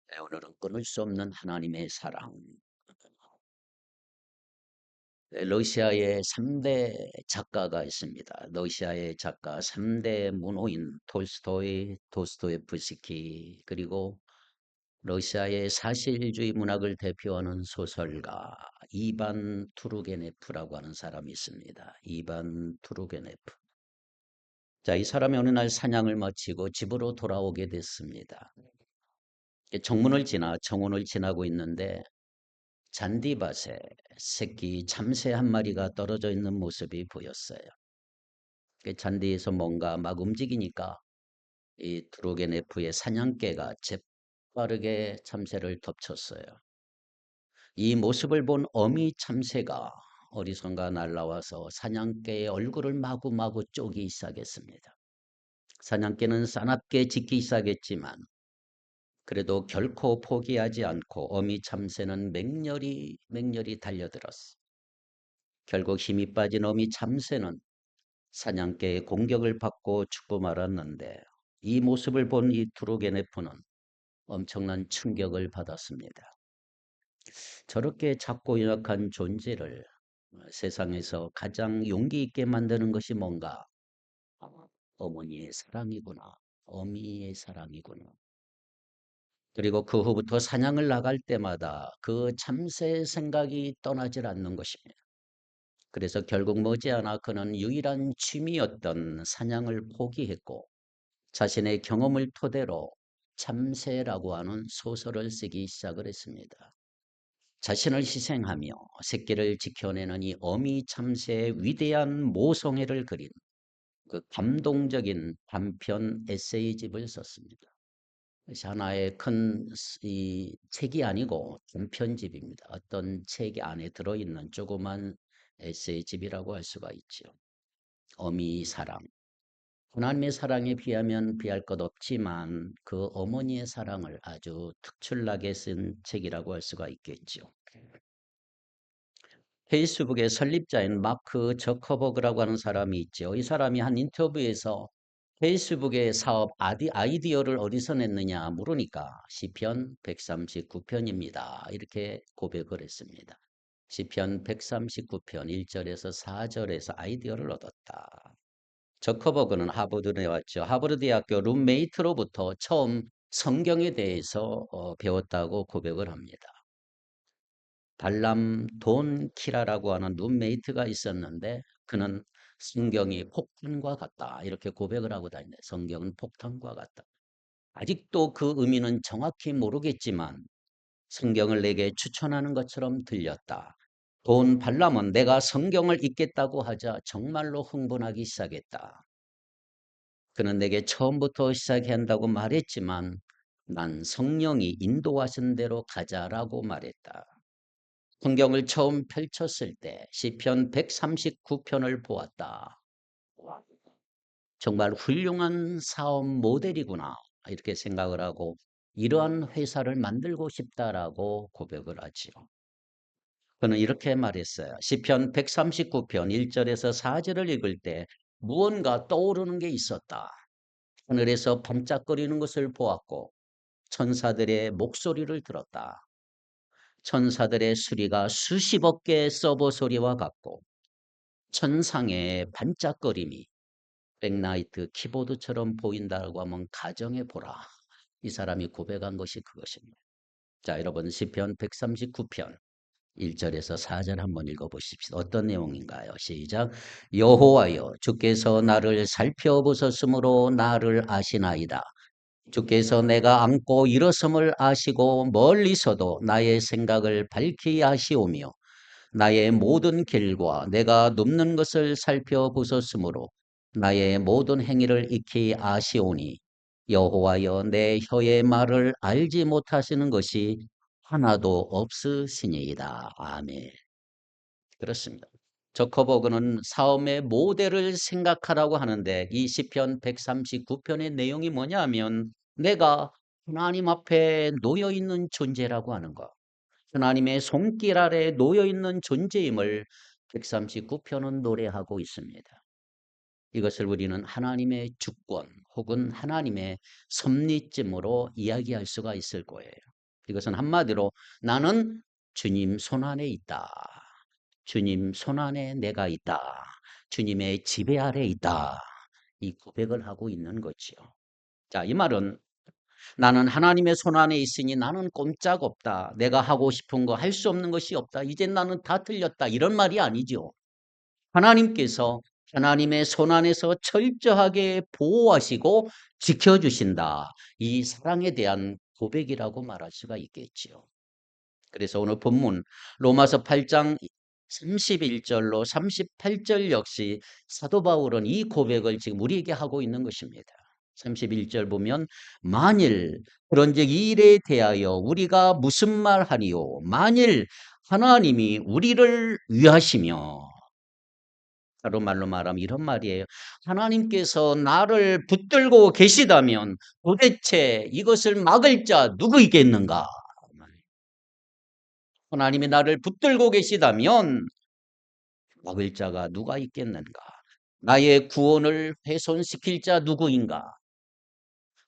네, 오늘은 끊을 수 없는 하나님의 사랑. 네, 러시아의 3대 작가가 있습니다. 러시아의 작가 3대 문호인 톨스토이, 도스토예프스키, 그리고 러시아의 사실주의 문학을 대표하는 소설가 이반 투르게네프라고 하는 사람이 있습니다. 이반 투르게네프. 자, 이 사람이 어느 날 사냥을 마치고 집으로 돌아오게 됐습니다. 정문을 지나고 있는데 잔디밭에 새끼 참새 한 마리가 떨어져 있는 모습이 보였어요. 그 잔디에서 뭔가 막 움직이니까 이 드로게네프의 사냥개가 재빠르게 참새를 덮쳤어요. 이 모습을 본 어미 참새가 어디선가 날라와서 사냥개의 얼굴을 마구마구 쪼기 시작했습니다. 사냥개는 사납게 짖기 시작했지만 그래도 결코 포기하지 않고 어미 참새는 맹렬히 달려들었어. 결국 힘이 빠진 어미 참새는 사냥개의 공격을 받고 죽고 말았는데 이 모습을 본 이 투르게네프는 엄청난 충격을 받았습니다. 저렇게 작고 연약한 존재를 세상에서 가장 용기 있게 만드는 것이 뭔가? 어머니의 사랑이구나. 어미의 사랑이구나. 그리고 그 후부터 사냥을 나갈 때마다 그 참새의 생각이 떠나질 않는 것입니다. 그래서 결국 머지않아 그는 유일한 취미였던 사냥을 포기했고 자신의 경험을 토대로 참새라고 하는 소설을 쓰기 시작을 했습니다. 자신을 희생하며 새끼를 지켜내는 이 어미 참새의 위대한 모성애를 그린 그 감동적인 단편 에세이집을 썼습니다. 하나의 큰 이 책이 아니고 단편집입니다. 어떤 책이 안에 들어있는 조그만 에세이집이라고 할 수가 있죠. 어미 사랑. 하나님의 사랑에 비하면 비할 것 없지만 그 어머니의 사랑을 아주 특출나게 쓴 책이라고 할 수가 있겠죠. 페이스북의 설립자인 마크 저커버그라고 하는 사람이 있죠. 이 사람이 한 인터뷰에서 페이스북의 사업 아이디어를 어디서 냈느냐 물으니까 시편 139편입니다. 이렇게 고백을 했습니다. 시편 139편 1절에서 4절에서 아이디어를 얻었다. 저커버그는 하버드에 나왔죠. 하버드 대학교 룸메이트로부터 처음 성경에 대해서 배웠다고 고백을 합니다. 발람 돈 키라라고 하는 룸메이트가 있었는데 그는 성경이 폭탄과 같다 이렇게 고백을 하고 다니는데 성경은 폭탄과 같다. 아직도 그 의미는 정확히 모르겠지만 성경을 내게 추천하는 것처럼 들렸다. 돈 발람은 내가 성경을 읽겠다고 하자 정말로 흥분하기 시작했다. 그는 내게 처음부터 시작해야 한다고 말했지만 난 성령이 인도하신 대로 가자라고 말했다. 성경을 처음 펼쳤을 때 시편 139편을 보았다. 정말 훌륭한 사업 모델이구나 이렇게 생각을 하고 이러한 회사를 만들고 싶다라고 고백을 하지요. 그는 이렇게 말했어요. 시편 139편 1절에서 4절을 읽을 때 무언가 떠오르는 게 있었다. 하늘에서 반짝거리는 것을 보았고 천사들의 목소리를 들었다. 천사들의 수리가 수십억 개의 서버 소리와 같고 천상의 반짝거림이 백라이트 키보드처럼 보인다고 하면 가정해 보라. 이 사람이 고백한 것이 그것입니다. 자, 여러분 시편 139편 1절에서 4절 한번 읽어보십시오. 어떤 내용인가요? 시작. 여호와여 주께서 나를 살펴보셨으므로 나를 아시나이다. 주께서 내가 앉고 일어섬을 아시고 멀리서도 나의 생각을 밝히 아시오며 나의 모든 길과 내가 눕는 것을 살펴보셨으므로 나의 모든 행위를 익히 아시오니 여호와여 내 혀의 말을 알지 못하시는 것이 하나도 없으시니이다. 아멘. 그렇습니다. 저커버그는 사업의 모델을 생각하라고 하는데 이 시편 139편의 내용이 뭐냐면 내가 하나님 앞에 놓여 있는 존재라고 하는 것. 하나님의 손길 아래 놓여 있는 존재임을 139편은 노래하고 있습니다. 이것을 우리는 하나님의 주권 혹은 하나님의 섭리쯤으로 이야기할 수가 있을 거예요. 이것은 한마디로 나는 주님 손안에 있다. 주님 손안에 내가 있다. 주님의 지배 아래 있다. 이 고백을 하고 있는 거지요. 자, 이 말은 나는 하나님의 손안에 있으니 나는 꼼짝없다. 내가 하고 싶은 거 할 수 없는 것이 없다. 이제 나는 다 틀렸다. 이런 말이 아니죠. 하나님께서 하나님의 손안에서 철저하게 보호하시고 지켜주신다. 이 사랑에 대한 고백이라고 말할 수가 있겠지요. 그래서 오늘 본문 로마서 8장 31절로 38절 역시 사도 바울은 이 고백을 지금 우리에게 하고 있는 것입니다. 31절 보면 만일 그런즉 이 일에 대하여 우리가 무슨 말하리요? 만일 하나님이 우리를 위하시며, 다른 말로 말하면 이런 말이에요. 하나님께서 나를 붙들고 계시다면 도대체 이것을 막을 자 누구 있겠는가? 하나님이 나를 붙들고 계시다면 막을 자가 누가 있겠는가? 나의 구원을 훼손시킬 자 누구인가?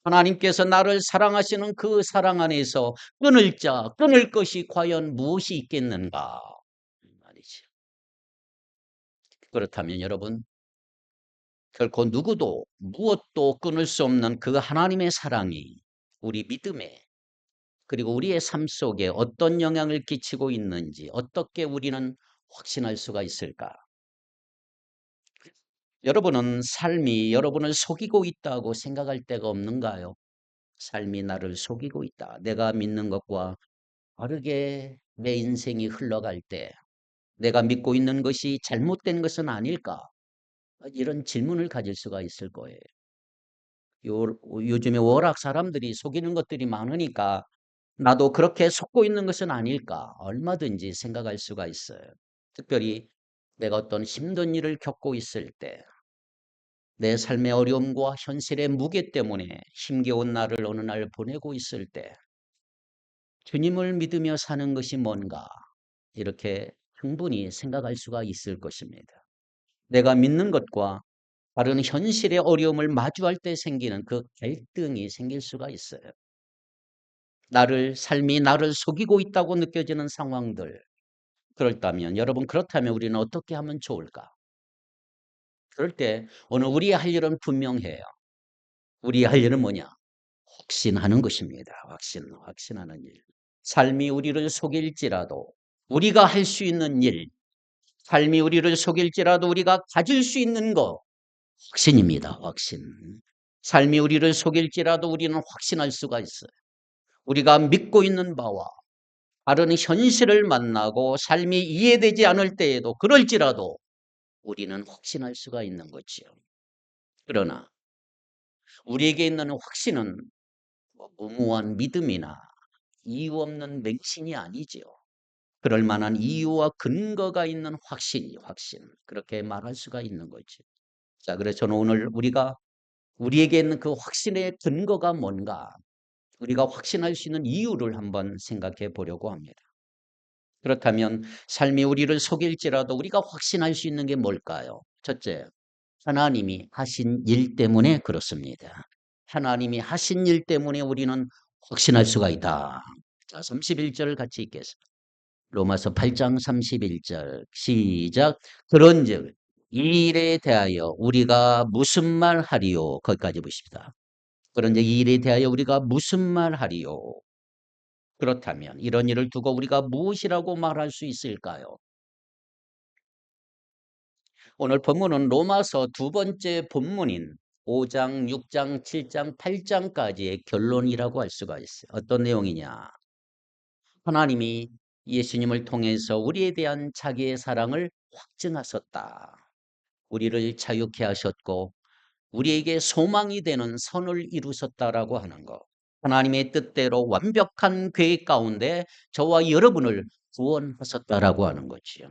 하나님께서 나를 사랑하시는 그 사랑 안에서 끊을 것이 과연 무엇이 있겠는가? 말이죠. 그렇다면 여러분, 결코 누구도 무엇도 끊을 수 없는 그 하나님의 사랑이 우리 믿음에 그리고 우리의 삶 속에 어떤 영향을 끼치고 있는지 어떻게 우리는 확신할 수가 있을까? 여러분은 삶이 여러분을 속이고 있다고 생각할 때가 없는가요? 삶이 나를 속이고 있다. 내가 믿는 것과 다르게 내 인생이 흘러갈 때 내가 믿고 있는 것이 잘못된 것은 아닐까? 이런 질문을 가질 수가 있을 거예요. 요즘에 워낙 사람들이 속이는 것들이 많으니까 나도 그렇게 속고 있는 것은 아닐까? 얼마든지 생각할 수가 있어요. 특별히 내가 어떤 힘든 일을 겪고 있을 때 내 삶의 어려움과 현실의 무게 때문에 힘겨운 날을 어느 날 보내고 있을 때 주님을 믿으며 사는 것이 뭔가 이렇게 충분히 생각할 수가 있을 것입니다. 내가 믿는 것과 다른 현실의 어려움을 마주할 때 생기는 그 갈등이 생길 수가 있어요. 삶이 나를 속이고 있다고 느껴지는 상황들. 그렇다면 우리는 어떻게 하면 좋을까? 그럴 때 오늘 우리의 할 일은 분명해요. 우리의 할 일은 뭐냐? 확신하는 것입니다. 확신하는 일. 삶이 우리를 속일지라도 우리가 할 수 있는 일, 삶이 우리를 속일지라도 우리가 가질 수 있는 것, 확신입니다. 확신. 삶이 우리를 속일지라도 우리는 확신할 수가 있어요. 우리가 믿고 있는 바와 다른 현실을 만나고 삶이 이해되지 않을 때에도 그럴지라도 우리는 확신할 수가 있는 거지요. 그러나 우리에게 있는 확신은 무모한 믿음이나 이유 없는 맹신이 아니지요. 그럴 만한 이유와 근거가 있는 확신. 그렇게 말할 수가 있는 거죠. 자, 그래서 저는 오늘 우리에게 있는 그 확신의 근거가 뭔가, 우리가 확신할 수 있는 이유를 한번 생각해 보려고 합니다. 그렇다면 삶이 우리를 속일지라도 우리가 확신할 수 있는 게 뭘까요? 첫째, 하나님이 하신 일 때문에 그렇습니다. 하나님이 하신 일 때문에 우리는 확신할 수가 있다. 자, 31절 같이 읽겠습니다. 로마서 8장 31절 시작. 그런즉 이 일에 대하여 우리가 무슨 말 하리요? 거기까지 보십시다. 그런즉 이 일에 대하여 우리가 무슨 말 하리요? 그렇다면 이런 일을 두고 우리가 무엇이라고 말할 수 있을까요? 오늘 본문은 로마서 두 번째 본문인 5장, 6장, 7장, 8장까지의 결론이라고 할 수가 있어요. 어떤 내용이냐? 하나님이 예수님을 통해서 우리에 대한 자기의 사랑을 확증하셨다. 우리를 자유케 하셨고 우리에게 소망이 되는 선을 이루셨다라고 하는 것. 하나님의 뜻대로 완벽한 계획 가운데 저와 여러분을 구원하셨다라고 하는 거지요.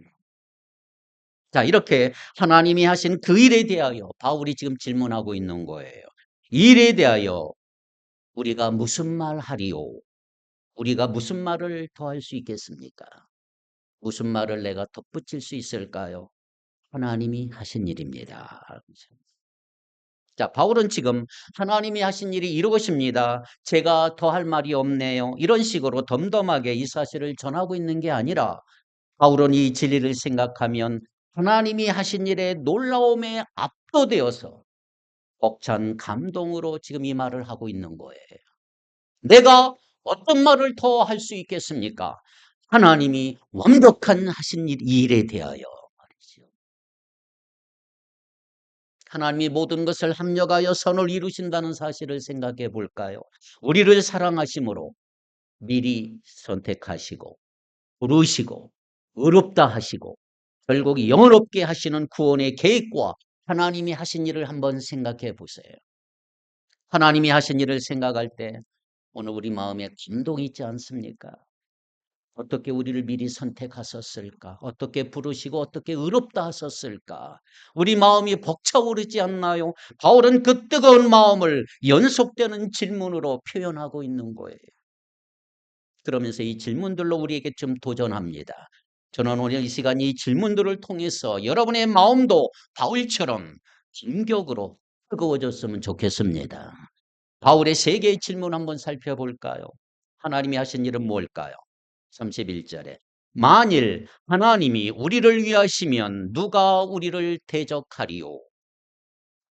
자, 이렇게 하나님이 하신 그 일에 대하여 바울이 지금 질문하고 있는 거예요. 이 일에 대하여 우리가 무슨 말 하리요? 우리가 무슨 말을 더할 수 있겠습니까? 무슨 말을 내가 덧붙일 수 있을까요? 하나님이 하신 일입니다. 자, 바울은 지금 하나님이 하신 일이 이루어집니다. 제가 더할 말이 없네요. 이런 식으로 덤덤하게 이 사실을 전하고 있는 게 아니라 바울은 이 진리를 생각하면 하나님이 하신 일의 놀라움에 압도되어서 벅찬 감동으로 지금 이 말을 하고 있는 거예요. 내가 어떤 말을 더 할 수 있겠습니까? 하나님이 완벽한 하신 일에 대하여 말이죠. 하나님이 모든 것을 합력하여 선을 이루신다는 사실을 생각해 볼까요? 우리를 사랑하심으로 미리 선택하시고 부르시고 의롭다 하시고 결국 영원롭게 하시는 구원의 계획과 하나님이 하신 일을 한번 생각해 보세요. 하나님이 하신 일을 생각할 때 오늘 우리 마음에 감동이 있지 않습니까? 어떻게 우리를 미리 선택하셨을까? 어떻게 부르시고 어떻게 의롭다 하셨을까? 우리 마음이 벅차오르지 않나요? 바울은 그 뜨거운 마음을 연속되는 질문으로 표현하고 있는 거예요. 그러면서 이 질문들로 우리에게 좀 도전합니다. 저는 오늘 이 시간 이 질문들을 통해서 여러분의 마음도 바울처럼 진격으로 뜨거워졌으면 좋겠습니다. 바울의 세 개의 질문 한번 살펴볼까요? 하나님이 하신 일은 뭘까요? 31절에 만일 하나님이 우리를 위하시면 누가 우리를 대적하리요?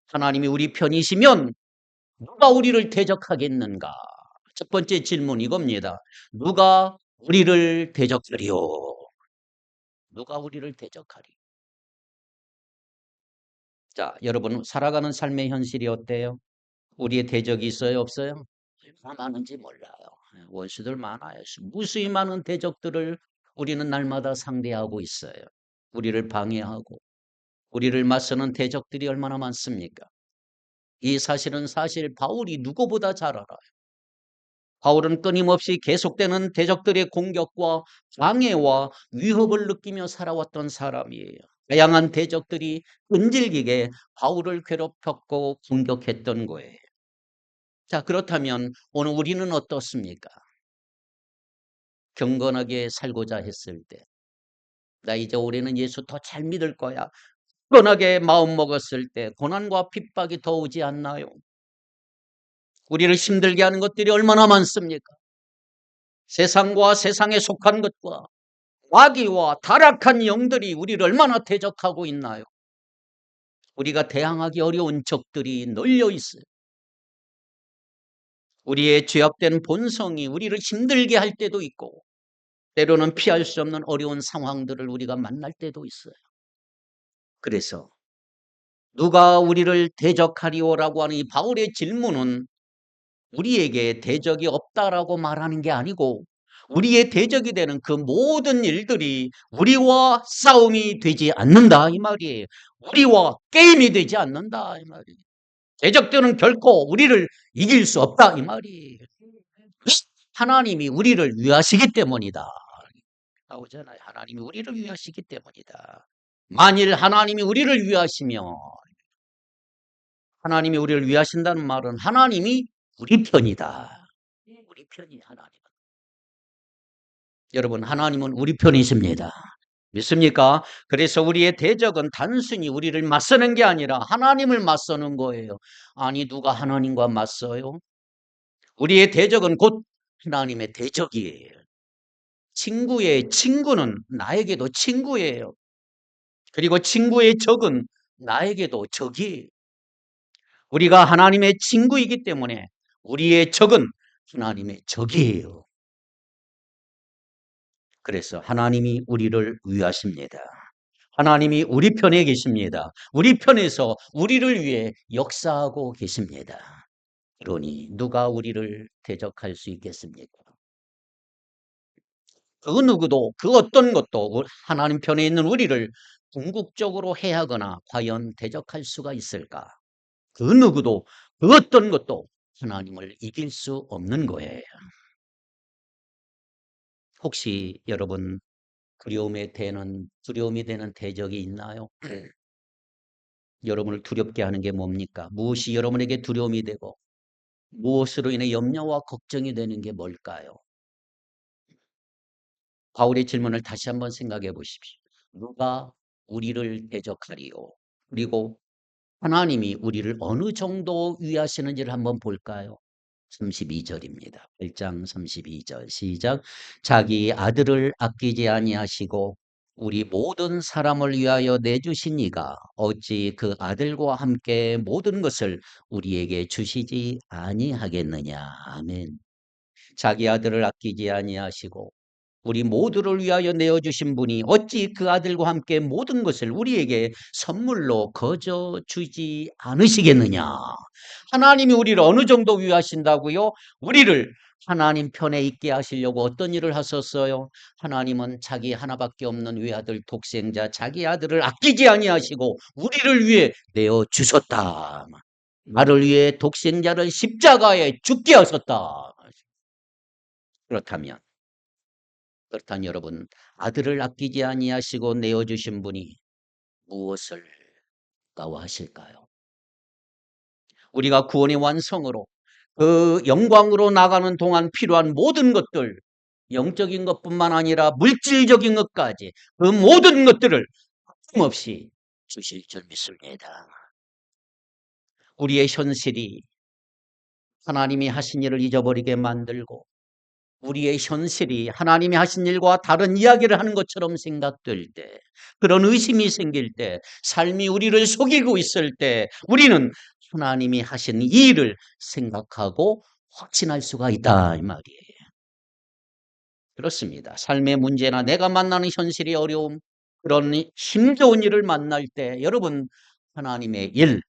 하나님이 우리 편이시면 누가 우리를 대적하겠는가? 첫 번째 질문 이겁니다. 누가 우리를 대적하리요? 누가 우리를 대적하리? 자, 여러분 살아가는 삶의 현실이 어때요? 우리의 대적이 있어요, 없어요? 얼마나 많은지 몰라요. 원수들 많아요. 무수히 많은 대적들을 우리는 날마다 상대하고 있어요. 우리를 방해하고 우리를 맞서는 대적들이 얼마나 많습니까? 이 사실은 사실 바울이 누구보다 잘 알아요. 바울은 끊임없이 계속되는 대적들의 공격과 방해와 위협을 느끼며 살아왔던 사람이에요. 다양한 대적들이 끈질기게 바울을 괴롭혔고 공격했던 거예요. 자, 그렇다면 오늘 우리는 어떻습니까? 경건하게 살고자 했을 때, 나 이제 올해는 예수 더 잘 믿을 거야. 경건하게 마음 먹었을 때 고난과 핍박이 더 오지 않나요? 우리를 힘들게 하는 것들이 얼마나 많습니까? 세상과 세상에 속한 것과 마귀와 타락한 영들이 우리를 얼마나 대적하고 있나요? 우리가 대항하기 어려운 적들이 널려 있어요. 우리의 죄악된 본성이 우리를 힘들게 할 때도 있고 때로는 피할 수 없는 어려운 상황들을 우리가 만날 때도 있어요. 그래서 누가 우리를 대적하리오라고 하는 이 바울의 질문은 우리에게 대적이 없다라고 말하는 게 아니고 우리의 대적이 되는 그 모든 일들이 우리와 싸움이 되지 않는다 이 말이에요. 우리와 게임이 되지 않는다 이 말이에요. 대적들은 결코 우리를 이길 수 없다 이 말이에요. 하나님이 우리를 위하시기 때문이다. 나오잖아요. 하나님이 우리를 위하시기 때문이다. 만일 하나님이 우리를 위하시면 하나님이 우리를 위하신다는 말은 하나님이 우리 편이다. 우리 편이 하나님은. 여러분 하나님은 우리 편이십니다. 믿습니까? 그래서 우리의 대적은 단순히 우리를 맞서는 게 아니라 하나님을 맞서는 거예요. 아니 누가 하나님과 맞서요? 우리의 대적은 곧 하나님의 대적이에요. 친구의 친구는 나에게도 친구예요. 그리고 친구의 적은 나에게도 적이에요. 우리가 하나님의 친구이기 때문에 우리의 적은 하나님의 적이에요. 그래서 하나님이 우리를 위하십니다. 하나님이 우리 편에 계십니다. 우리 편에서 우리를 위해 역사하고 계십니다. 그러니 누가 우리를 대적할 수 있겠습니까? 그 누구도 그 어떤 것도 하나님 편에 있는 우리를 궁극적으로 해하거나 과연 대적할 수가 있을까? 그 누구도 그 어떤 것도 하나님을 이길 수 없는 거예요. 혹시 여러분 두려움이 되는 대적이 있나요? 여러분을 두렵게 하는 게 뭡니까? 무엇이 여러분에게 두려움이 되고 무엇으로 인해 염려와 걱정이 되는 게 뭘까요? 바울의 질문을 다시 한번 생각해 보십시오. 누가 우리를 대적하리요? 그리고 하나님이 우리를 어느 정도 위하시는지를 한번 볼까요? 32절입니다. 1장 32절 시작. 자기 아들을 아끼지 아니하시고 우리 모든 사람을 위하여 내주신 이가 어찌 그 아들과 함께 모든 것을 우리에게 주시지 아니하겠느냐. 아멘. 자기 아들을 아끼지 아니하시고 우리 모두를 위하여 내어주신 분이 어찌 그 아들과 함께 모든 것을 우리에게 선물로 거저 주지 않으시겠느냐. 하나님이 우리를 어느 정도 위하신다고요? 우리를 하나님 편에 있게 하시려고 어떤 일을 하셨어요? 하나님은 자기 하나밖에 없는 외아들 독생자 자기 아들을 아끼지 아니하시고 우리를 위해 내어 주셨다. 나를 위해 독생자를 십자가에 죽게 하셨다. 그렇다면 여러분, 아들을 아끼지 아니하시고 내어 주신 분이 무엇을 아까워하실까요? 우리가 구원의 완성으로 그 영광으로 나가는 동안 필요한 모든 것들, 영적인 것뿐만 아니라 물질적인 것까지 그 모든 것들을 힘없이 주실 줄 믿습니다. 우리의 현실이 하나님이 하신 일을 잊어버리게 만들고 우리의 현실이 하나님이 하신 일과 다른 이야기를 하는 것처럼 생각될 때, 그런 의심이 생길 때, 삶이 우리를 속이고 있을 때 우리는 하나님이 하신 이 일을 생각하고 확신할 수가 있다 이 말이에요. 그렇습니다. 삶의 문제나 내가 만나는 현실이 어려움, 그런 힘겨운 일을 만날 때 여러분 하나님의 일,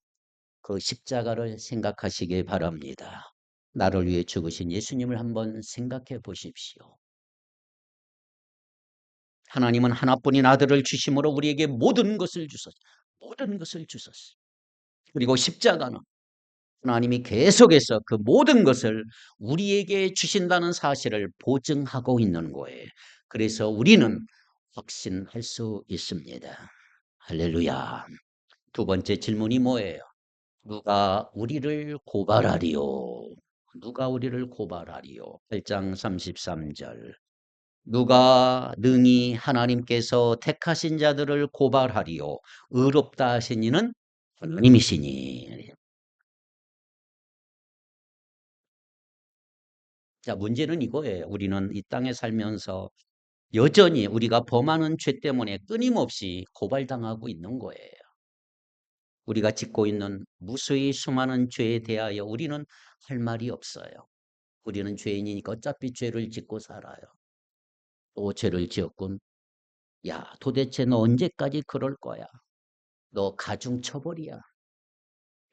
그 십자가를 생각하시기 바랍니다. 나를 위해 죽으신 예수님을 한번 생각해 보십시오. 하나님은 하나뿐인 아들을 주심으로 우리에게 모든 것을 주셨어요. 모든 것을 주셨어요. 그리고 십자가는 하나님이 계속해서 그 모든 것을 우리에게 주신다는 사실을 보증하고 있는 거예요. 그래서 우리는 확신할 수 있습니다. 할렐루야. 두 번째 질문이 뭐예요? 누가 우리를 고발하리요? 누가 우리를 고발하리요? 8장 33절. 누가 능히 하나님께서 택하신 자들을 고발하리요? 의롭다 하신 이는 하나님이시니. 자, 문제는 이거예요. 우리는 이 땅에 살면서 여전히 우리가 범하는 죄 때문에 끊임없이 고발당하고 있는 거예요. 우리가 짓고 있는 무수히 수많은 죄에 대하여 우리는 할 말이 없어요. 우리는 죄인이니까 어차피 죄를 짓고 살아요. 또 죄를 지었군. 야, 도대체 너 언제까지 그럴 거야? 너 가중처벌이야.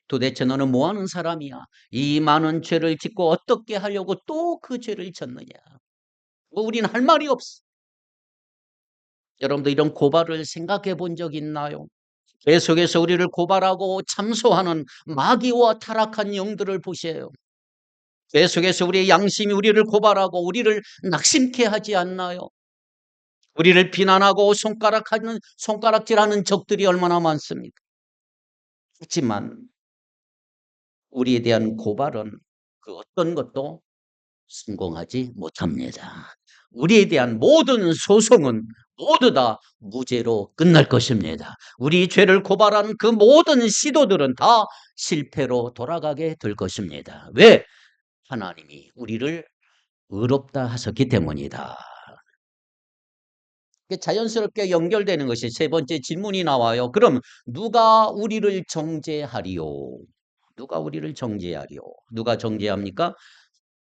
도대체 너는 뭐 하는 사람이야? 이 많은 죄를 짓고 어떻게 하려고 또 그 죄를 졌느냐? 뭐 우리는 할 말이 없어. 여러분도 이런 고발을 생각해 본 적 있나요? 계속해서 우리를 고발하고 참소하는 마귀와 타락한 영들을 보세요. 계속해서 우리의 양심이 우리를 고발하고 우리를 낙심케 하지 않나요? 우리를 비난하고 손가락질하는 적들이 얼마나 많습니까? 하지만 우리에 대한 고발은 그 어떤 것도 성공하지 못합니다. 우리에 대한 모든 소송은 모두 다 무죄로 끝날 것입니다. 우리 죄를 고발한 그 모든 시도들은 다 실패로 돌아가게 될 것입니다. 왜? 하나님이 우리를 의롭다 하셨기 때문이다. 자연스럽게 연결되는 것이 세 번째 질문이 나와요. 그럼 누가 우리를 정죄하리요? 누가 우리를 정죄하리요? 누가 정죄합니까?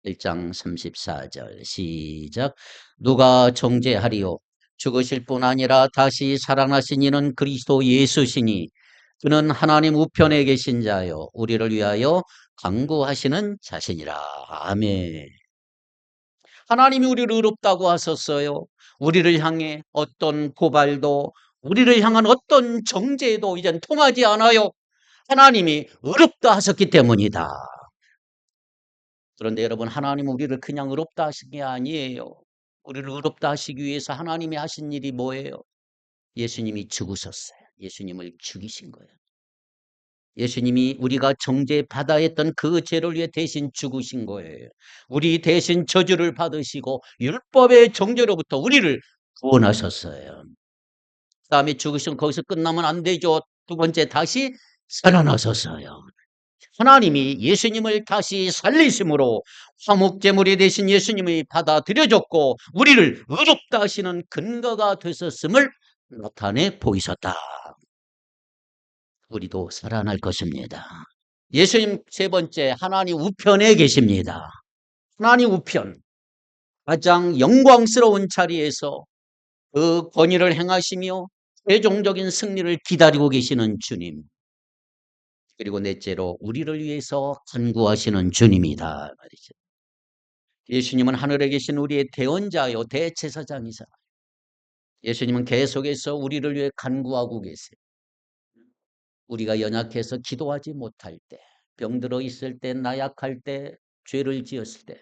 1장 34절 시작. 누가 정죄하리요? 죽으실 뿐 아니라 다시 살아나신 이는 그리스도 예수시니 그는 하나님 우편에 계신 자요 우리를 위하여 간구하시는 자신이라. 아멘. 하나님이 우리를 의롭다고 하셨어요. 우리를 향해 어떤 고발도 우리를 향한 어떤 정죄도 이젠 통하지 않아요. 하나님이 의롭다 하셨기 때문이다. 그런데 여러분 하나님 우리를 그냥 의롭다 하신 게 아니에요. 우리를 의롭다 하시기 위해서 하나님이 하신 일이 뭐예요? 예수님이 죽으셨어요. 예수님을 죽이신 거예요. 예수님이 우리가 정죄받아야 했던 그 죄를 위해 대신 죽으신 거예요. 우리 대신 저주를 받으시고 율법의 정죄로부터 우리를 구원하셨어요. 그다음에 죽으시면 거기서 끝나면 안 되죠. 두 번째 다시 살아나셨어요. 하나님이 예수님을 다시 살리심으로 화목제물이 되신 예수님이 받아들여졌고 우리를 의롭다 하시는 근거가 되셨음을 나타내 보이셨다. 우리도 살아날 것입니다. 예수님 세 번째, 하나님 우편에 계십니다. 하나님 우편, 가장 영광스러운 자리에서 그 권위를 행하시며 최종적인 승리를 기다리고 계시는 주님. 그리고 넷째로 우리를 위해서 간구하시는 주님이다 말이죠. 예수님은 하늘에 계신 우리의 대언자요 대제사장이잖아요. 예수님은 계속해서 우리를 위해 간구하고 계세요. 우리가 연약해서 기도하지 못할 때, 병들어 있을 때, 나약할 때, 죄를 지었을 때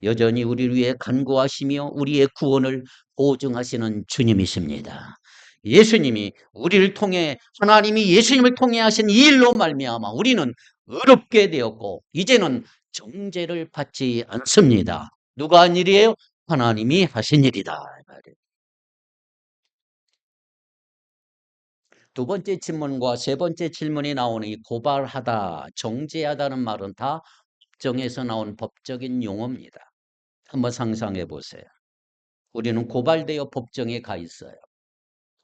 여전히 우리를 위해 간구하시며 우리의 구원을 보증하시는 주님이십니다. 예수님이 우리를 통해 하나님이 예수님을 통해 하신 이 일로 말미암아 우리는 의롭게 되었고 이제는 정죄를 받지 않습니다. 누가 한 일이에요? 하나님이 하신 일이다. 두 번째 질문과 세 번째 질문이 나오는 이 고발하다, 정죄하다는 말은 다 법정에서 나온 법적인 용어입니다. 한번 상상해 보세요. 우리는 고발되어 법정에 가 있어요.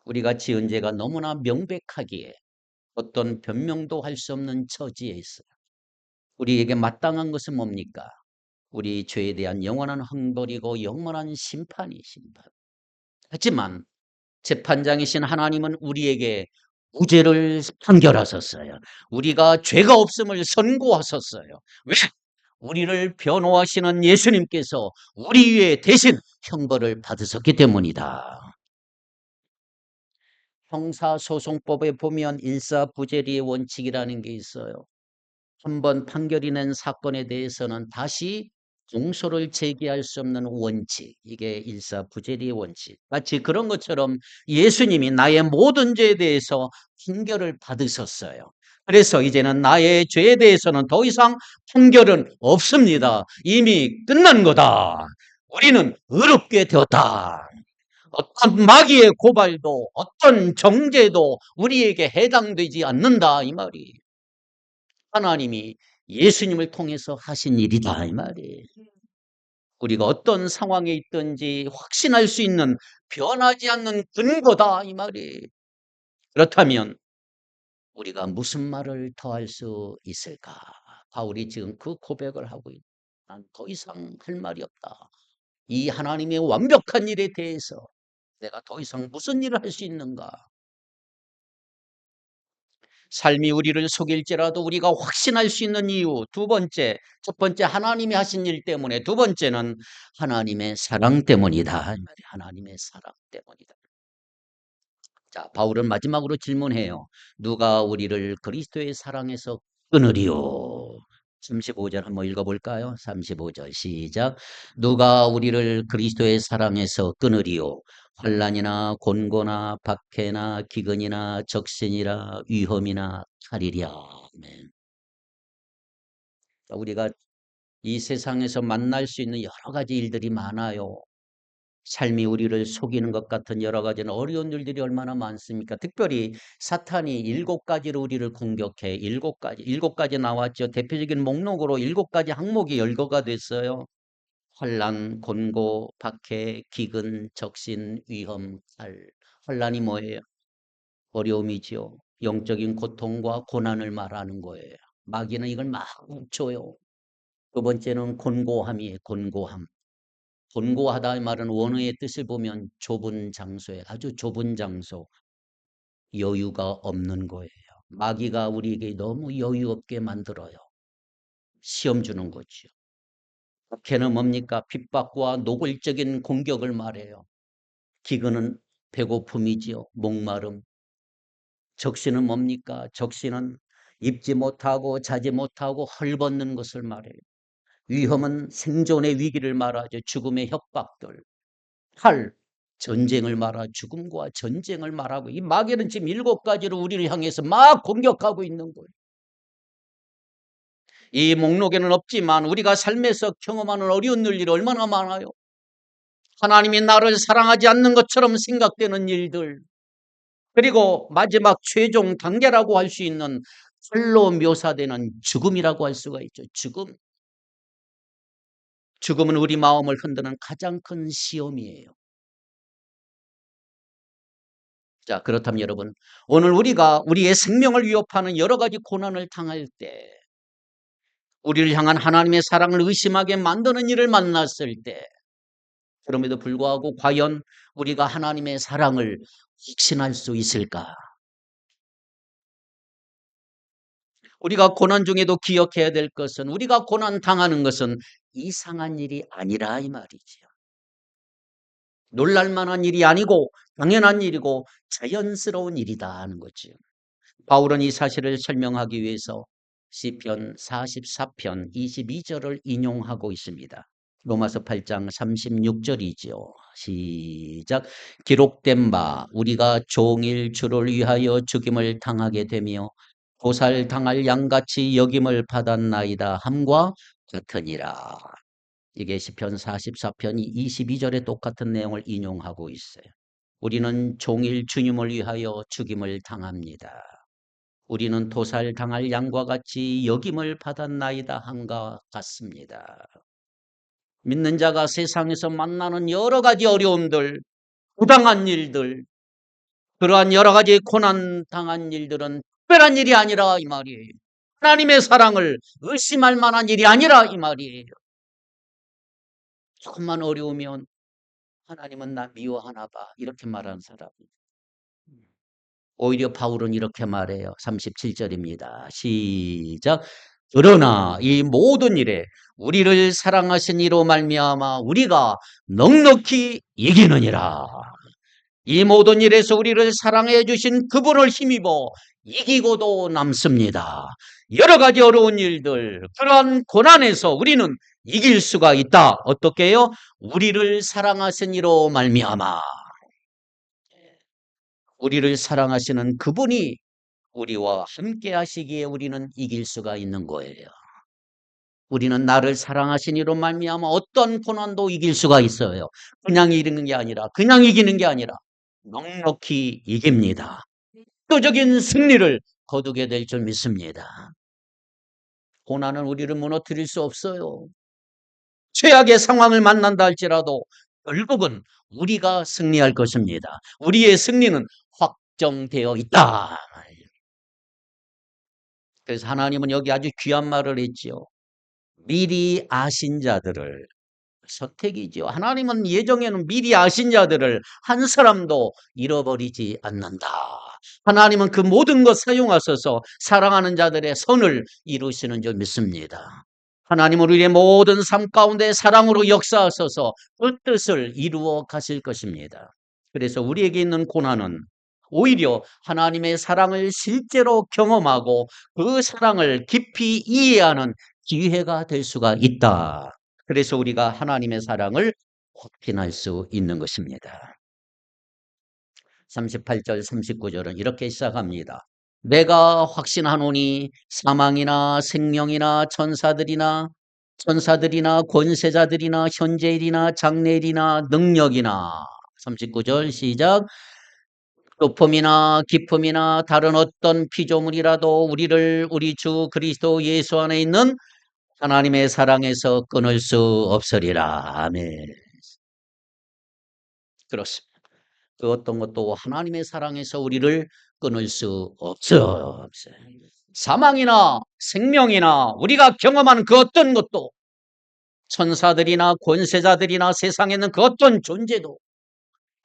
우리가 지은 죄가 너무나 명백하기에 어떤 변명도 할 수 없는 처지에 있어요. 우리에게 마땅한 것은 뭡니까? 우리 죄에 대한 영원한 형벌이고 영원한 심판이 심판. 하지만 재판장이신 하나님은 우리에게 무죄를 판결하셨어요. 우리가 죄가 없음을 선고하셨어요. 왜? 우리를 변호하시는 예수님께서 우리 위에 대신 형벌을 받으셨기 때문이다. 형사소송법에 보면 일사부재리의 원칙이라는 게 있어요. 한번 판결이 낸 사건에 대해서는 다시 공소를 제기할 수 없는 원칙, 이게 일사부재리의 원칙. 마치 그런 것처럼 예수님이 나의 모든 죄에 대해서 판결을 받으셨어요. 그래서 이제는 나의 죄에 대해서는 더 이상 판결은 없습니다. 이미 끝난 거다. 우리는 의롭게 되었다. 어떤 마귀의 고발도 어떤 정죄도 우리에게 해당되지 않는다 이 말이. 하나님이 예수님을 통해서 하신 일이다 이 말이. 우리가 어떤 상황에 있든지 확신할 수 있는 변하지 않는 근거다 이 말이. 그렇다면 우리가 무슨 말을 더 할 수 있을까? 바울이 지금 그 고백을 하고 있다. 난 더 이상 할 말이 없다. 이 하나님의 완벽한 일에 대해서 내가 더 이상 무슨 일을 할 수 있는가? 삶이 우리를 속일지라도 우리가 확신할 수 있는 이유 두 번째, 첫 번째 하나님이 하신 일 때문에 두 번째는 하나님의 사랑 때문이다. 하나님의 사랑 때문이다. 자, 바울은 마지막으로 질문해요. 누가 우리를 그리스도의 사랑에서 끊으리요? 35절 한번 읽어볼까요? 35절 시작. 누가 우리를 그리스도의 사랑에서 끊으리요? 환난이나 곤고나 박해나 기근이나 적신이라 위험이나 칼이랴. 아멘. 우리가 이 세상에서 만날 수 있는 여러 가지 일들이 많아요. 삶이 우리를 속이는 것 같은 여러 가지는 어려운 일들이 얼마나 많습니까? 특별히 사탄이 7가지로 우리를 공격해. 7가지 나왔죠. 대표적인 목록으로 7가지 항목이 열거가 됐어요. 환난, 곤고, 박해, 기근, 적신, 위험, 칼. 환난이 뭐예요? 어려움이지요. 영적인 고통과 고난을 말하는 거예요. 마귀는 이걸 막 줘요. 두 번째는 곤고함이에요. 곤고함. 곤고하다 이 말은 원어의 뜻을 보면 좁은 장소에 아주 좁은 장소, 여유가 없는 거예요. 마귀가 우리에게 너무 여유 없게 만들어요. 시험 주는 거죠. 박해는 뭡니까? 핍박과 노골적인 공격을 말해요. 기근은 배고픔이지요. 목마름. 적신은 뭡니까? 적신은 입지 못하고 자지 못하고 헐벗는 것을 말해요. 위험은 생존의 위기를 말하죠. 죽음의 협박들. 칼, 전쟁을 말하 죽음과 전쟁을 말하고 이 마귀는 지금 7가지로 우리를 향해서 막 공격하고 있는 거예요. 이 목록에는 없지만 우리가 삶에서 경험하는 어려운 일이 얼마나 많아요. 하나님이 나를 사랑하지 않는 것처럼 생각되는 일들, 그리고 마지막 최종 단계라고 할 수 있는 칼로 묘사되는 죽음이라고 할 수가 있죠. 죽음. 죽음은 우리 마음을 흔드는 가장 큰 시험이에요. 자, 그렇다면 여러분, 오늘 우리가 우리의 생명을 위협하는 여러 가지 고난을 당할 때, 우리를 향한 하나님의 사랑을 의심하게 만드는 일을 만났을 때, 그럼에도 불구하고 과연 우리가 하나님의 사랑을 확신할 수 있을까? 우리가 고난 중에도 기억해야 될 것은, 우리가 고난 당하는 것은 이상한 일이 아니라 이 말이지요. 놀랄 만한 일이 아니고 당연한 일이고 자연스러운 일이다 하는 거죠. 바울은 이 사실을 설명하기 위해서 시편 44편 22절을 인용하고 있습니다. 로마서 8장 36절이지요. 시작. 기록된 바 우리가 종일 주를 위하여 죽임을 당하게 되며 보살당할 양같이 여김을 받았나이다 함과 같으니라. 이게 시편 44편 22절에 똑같은 내용을 인용하고 있어요. 우리는 종일 주님을 위하여 죽임을 당합니다. 우리는 도살당할 양과 같이 여김을 받았나이다 함과 같습니다. 믿는 자가 세상에서 만나는 여러 가지 어려움들, 부당한 일들, 그러한 여러 가지 고난 당한 일들은 특별한 일이 아니라 이 말이에요. 하나님의 사랑을 의심할 만한 일이 아니라 이 말이에요. 조금만 어려우면 하나님은 나 미워하나 봐. 이렇게 말하는 사람. 오히려 바울은 이렇게 말해요. 37절입니다. 시작. 그러나 이 모든 일에 우리를 사랑하신 이로 말미암아 우리가 넉넉히 이기느니라. 이 모든 일에서 우리를 사랑해 주신 그분을 힘입어 이기고도 남습니다. 여러 가지 어려운 일들, 그러한 고난에서 우리는 이길 수가 있다. 어떻게요? 우리를 사랑하신 이로 말미암아. 우리를 사랑하시는 그분이 우리와 함께 하시기에 우리는 이길 수가 있는 거예요. 우리는 나를 사랑하신 이로 말미암아 어떤 고난도 이길 수가 있어요. 그냥 이기는 게 아니라, 그냥 이기는 게 아니라 넉넉히 이깁니다. 압도적인 승리를 거두게 될 줄 믿습니다. 고난은 우리를 무너뜨릴 수 없어요. 최악의 상황을 만난다 할지라도 결국은 우리가 승리할 것입니다. 우리의 승리는 확정되어 있다. 그래서 하나님은 여기 아주 귀한 말을 했지요. 미리 아신 자들을, 선택이지요. 하나님은 예정에는 미리 아신 자들을 한 사람도 잃어버리지 않는다. 하나님은 그 모든 것 사용하셔서 사랑하는 자들의 선을 이루시는 줄 믿습니다. 하나님은 우리의 모든 삶 가운데 사랑으로 역사하셔서 그 뜻을 이루어 가실 것입니다. 그래서 우리에게 있는 고난은 오히려 하나님의 사랑을 실제로 경험하고 그 사랑을 깊이 이해하는 기회가 될 수가 있다. 그래서 우리가 하나님의 사랑을 확신할 수 있는 것입니다. 38절 39절은 이렇게 시작합니다. 내가 확신하노니 사망이나 생명이나 천사들이나 권세자들이나 현재일이나 장래일이나 능력이나 39절 시작. 높음이나 깊음이나 다른 어떤 피조물이라도 우리를 우리 주 그리스도 예수 안에 있는 하나님의 사랑에서 끊을 수 없으리라. 아멘. 그렇습니다. 그 어떤 것도 하나님의 사랑에서 우리를 끊을 수 없어요. 사망이나 생명이나 우리가 경험하는 그 어떤 것도 천사들이나 권세자들이나 세상에 있는 그 어떤 존재도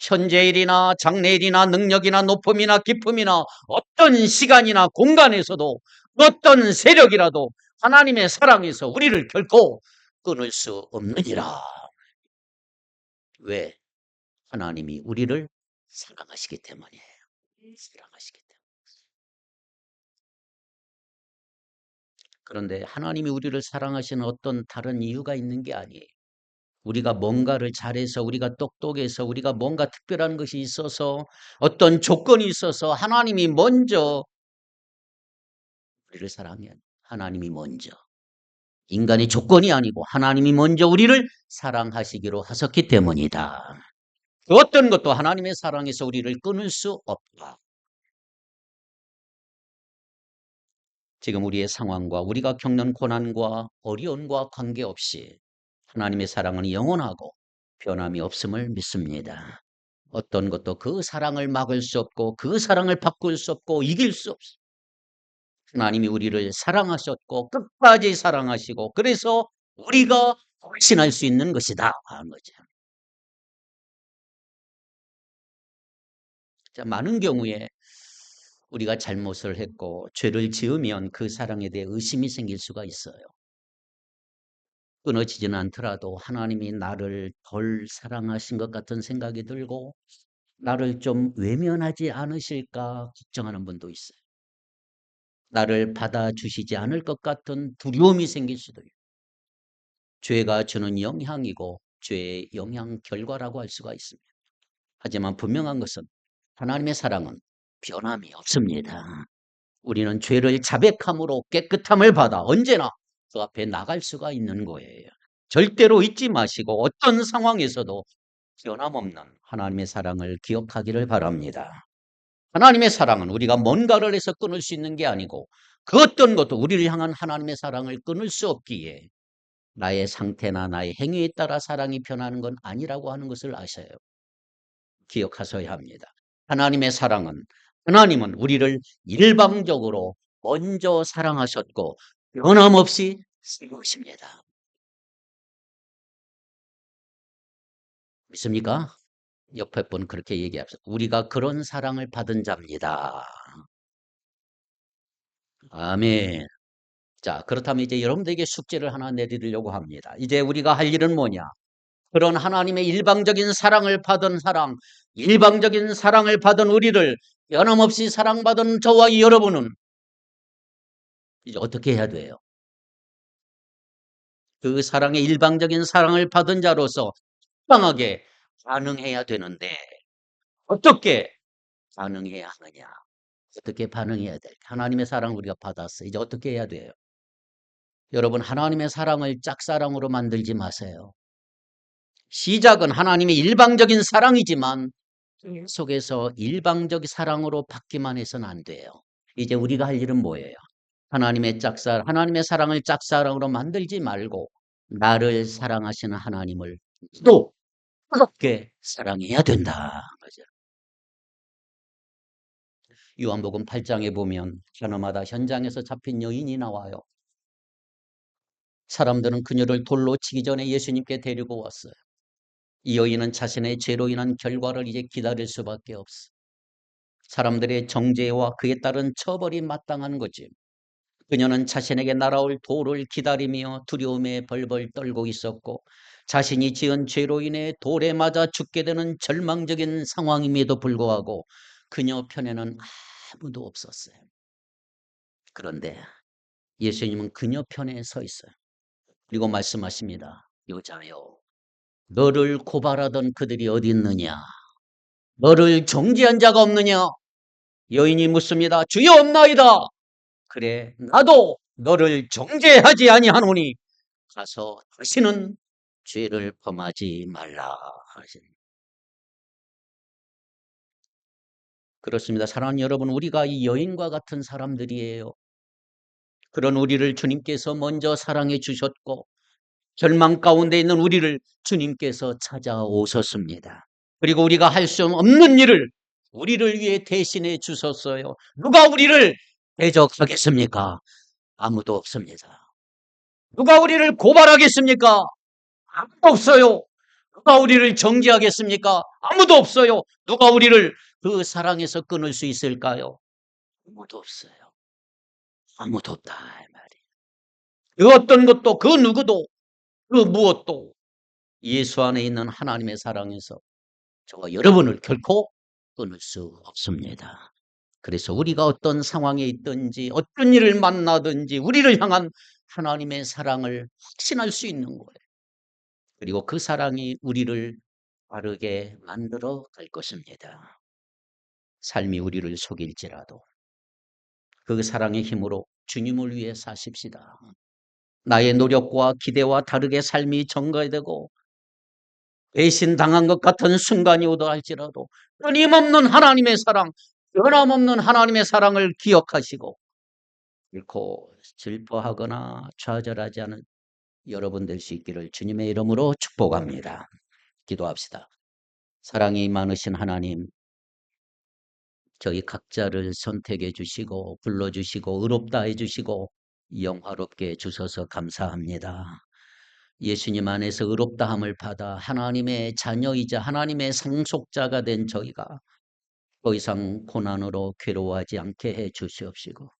현재일이나 장래일이나 능력이나 높음이나 깊음이나 어떤 시간이나 공간에서도 어떤 세력이라도 하나님의 사랑에서 우리를 결코 끊을 수 없느니라. 왜? 하나님이 우리를 사랑하시기 때문이에요. 사랑하시기 때문에. 그런데 하나님이 우리를 사랑하시는 어떤 다른 이유가 있는 게 아니에요. 우리가 뭔가를 잘해서, 우리가 똑똑해서, 우리가 뭔가 특별한 것이 있어서, 어떤 조건이 있어서 하나님이 먼저 우리를 사랑해요. 하나님이 먼저. 인간의 조건이 아니고 하나님이 먼저 우리를 사랑하시기로 하셨기 때문이다. 그 어떤 것도 하나님의 사랑에서 우리를 끊을 수 없다. 지금 우리의 상황과 우리가 겪는 고난과 어려움과 관계없이 하나님의 사랑은 영원하고 변함이 없음을 믿습니다. 어떤 것도 그 사랑을 막을 수 없고 그 사랑을 바꿀 수 없고 이길 수 없습니다. 하나님이 우리를 사랑하셨고 끝까지 사랑하시고 그래서 우리가 확신할 수 있는 것이다 하는 거죠. 자, 많은 경우에 우리가 잘못을 했고 죄를 지으면 그 사랑에 대해 의심이 생길 수가 있어요. 끊어지지는 않더라도 하나님이 나를 덜 사랑하신 것 같은 생각이 들고 나를 좀 외면하지 않으실까 걱정하는 분도 있어요. 나를 받아주시지 않을 것 같은 두려움이 생길 수도 있고 죄가 주는 영향이고 죄의 영향 결과라고 할 수가 있습니다. 하지만 분명한 것은 하나님의 사랑은 변함이 없습니다. 우리는 죄를 자백함으로 깨끗함을 받아 언제나 그 앞에 나갈 수가 있는 거예요. 절대로 잊지 마시고 어떤 상황에서도 변함없는 하나님의 사랑을 기억하기를 바랍니다. 하나님의 사랑은 우리가 뭔가를 해서 끊을 수 있는 게 아니고 그 어떤 것도 우리를 향한 하나님의 사랑을 끊을 수 없기에 나의 상태나 나의 행위에 따라 사랑이 변하는 건 아니라고 하는 것을 아셔요. 기억하셔야 합니다. 하나님의 사랑은 하나님은 우리를 일방적으로 먼저 사랑하셨고 변함없이 쓰십니다. 믿습니까? 옆에 분 그렇게 얘기합시다. 우리가 그런 사랑을 받은 자입니다. 아멘. 자, 그렇다면 이제 여러분들에게 숙제를 하나 내드리려고 합니다. 이제 우리가 할 일은 뭐냐? 그런 하나님의 일방적인 사랑을 받은 사랑, 일방적인 사랑을 받은 우리를 변함없이 사랑받은 저와 여러분은 이제 어떻게 해야 돼요? 그 사랑의 일방적인 사랑을 받은 자로서 당당하게 반응해야 되는데 어떻게 반응해야 하느냐? 어떻게 반응해야 될까? 하나님의 사랑을 우리가 받았어요. 이제 어떻게 해야 돼요? 여러분, 하나님의 사랑을 짝사랑으로 만들지 마세요. 시작은 하나님의 일방적인 사랑이지만 속에서 일방적 사랑으로 받기만 해서는 안 돼요. 이제 우리가 할 일은 뭐예요? 하나님의 사랑을 짝사랑으로 만들지 말고 나를 사랑하시는 하나님을 또 뜨겁게 사랑해야 된다. 그죠? 요한복음 8장에 보면 현어마다 현장에서 잡힌 여인이 나와요. 사람들은 그녀를 돌로 치기 전에 예수님께 데리고 왔어요. 이 여인은 자신의 죄로 인한 결과를 이제 기다릴 수밖에 없어. 사람들의 정죄와 그에 따른 처벌이 마땅한 거지. 그녀는 자신에게 날아올 돌을 기다리며 두려움에 벌벌 떨고 있었고 자신이 지은 죄로 인해 돌에 맞아 죽게 되는 절망적인 상황임에도 불구하고 그녀 편에는 아무도 없었어요. 그런데 예수님은 그녀 편에 서 있어요. 그리고 말씀하십니다. 여자여, 너를 고발하던 그들이 어디 있느냐? 너를 정죄한 자가 없느냐? 여인이 묻습니다. 주여 없나이다. 그래, 나도 너를 정죄하지 아니하노니 가서 다시는 죄를 범하지 말라 하십니다. 그렇습니다. 사랑하는 여러분, 우리가 이 여인과 같은 사람들이에요. 그런 우리를 주님께서 먼저 사랑해 주셨고 절망 가운데 있는 우리를 주님께서 찾아오셨습니다. 그리고 우리가 할 수 없는 일을 우리를 위해 대신해 주셨어요. 누가 우리를 대적하겠습니까? 아무도 없습니다. 누가 우리를 고발하겠습니까? 아무도 없어요. 누가 우리를 정죄하겠습니까? 아무도 없어요. 누가 우리를 그 사랑에서 끊을 수 있을까요? 아무도 없어요. 아무도 없다 이 말이에요. 그 어떤 것도 그 누구도 그 무엇도 예수 안에 있는 하나님의 사랑에서 저와 여러분을 결코 끊을 수 없습니다. 그래서 우리가 어떤 상황에 있든지 어떤 일을 만나든지 우리를 향한 하나님의 사랑을 확신할 수 있는 거예요. 그리고 그 사랑이 우리를 바르게 만들어 갈 것입니다. 삶이 우리를 속일지라도 그 사랑의 힘으로 주님을 위해 사십시다. 나의 노력과 기대와 다르게 삶이 전가되고 배신당한 것 같은 순간이 오다 할지라도 끊임없는 하나님의 사랑, 변함없는 하나님의 사랑을 기억하시고 결코 슬퍼하거나 좌절하지 않은 여러분 될 수 있기를 주님의 이름으로 축복합니다. 기도합시다. 사랑이 많으신 하나님, 저희 각자를 선택해 주시고 불러주시고 의롭다 해주시고 영화롭게 해주셔서 감사합니다. 예수님 안에서 의롭다함을 받아 하나님의 자녀이자 하나님의 상속자가 된 저희가 더 이상 고난으로 괴로워하지 않게 해 주시옵시고,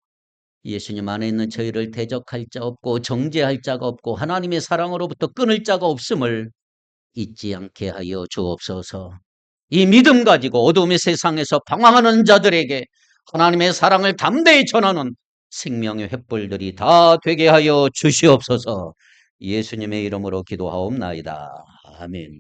예수님 안에 있는 저희를 대적할 자 없고 정죄할 자가 없고 하나님의 사랑으로부터 끊을 자가 없음을 잊지 않게 하여 주옵소서. 이 믿음 가지고 어둠의 세상에서 방황하는 자들에게 하나님의 사랑을 담대히 전하는 생명의 횃불들이 다 되게 하여 주시옵소서. 예수님의 이름으로 기도하옵나이다. 아멘.